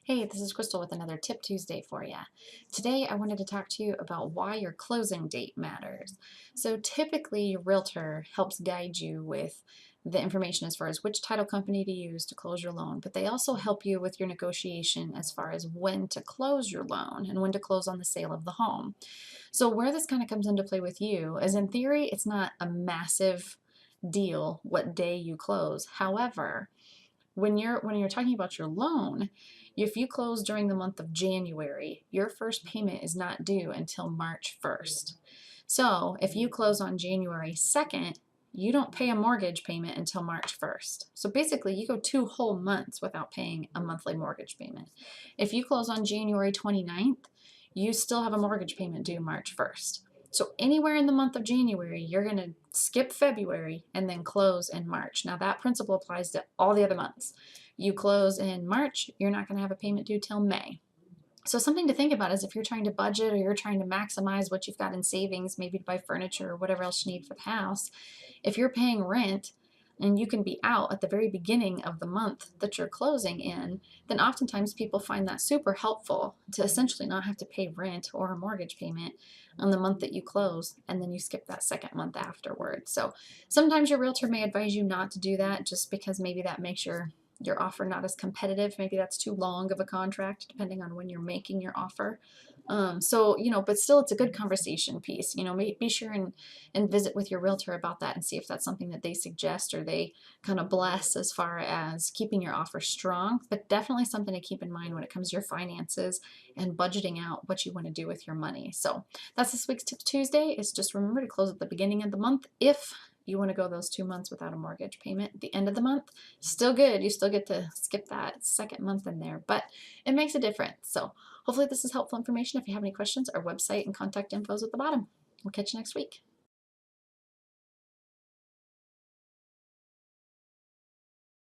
Hey, this is Crystal with another Tip Tuesday for you. Today I wanted to talk to you about why your closing date matters. So typically your realtor helps guide you with the information as far as which title company to use to close your loan, but they also help you with your negotiation as far as when to close your loan and when to close on the sale of the home. So where this kind of comes into play with you is, in theory, it's not a massive deal what day you close. However, when you're talking about your loan, if you close during the month of January, your first payment is not due until March 1st. So if you close on January 2nd, you don't pay a mortgage payment until March 1st. So basically, you go 2 whole months without paying a monthly mortgage payment. If you close on January 29th, you still have a mortgage payment due March 1st. So anywhere in the month of January, you're going to skip February and then close in March. Now that principle applies to all the other months. You close in March, you're not going to have a payment due till May. So something to think about is if you're trying to budget or you're trying to maximize what you've got in savings, maybe to buy furniture or whatever else you need for the house, if you're paying rent and you can be out at the very beginning of the month that you're closing in, then oftentimes people find that super helpful to essentially not have to pay rent or a mortgage payment on the month that you close, and then you skip that second month afterwards. So sometimes your realtor may advise you not to do that just because maybe that makes your offer not as competitive. Maybe that's too long of a contract depending on when you're making your offer. But still it's a good conversation piece. Be sure and visit with your realtor about that and see if that's something that they suggest or they kind of bless as far as keeping your offer strong, but definitely something to keep in mind when it comes to your finances and budgeting out what you want to do with your money. So that's this week's Tip Tuesday. Is just remember to close at the beginning of the month if you want to go those 2 months without a mortgage payment. At the end of the month, still good. You still get to skip that second month in there, but it makes a difference. So hopefully this is helpful information. If you have any questions, our website and contact info is at the bottom. We'll catch you next week.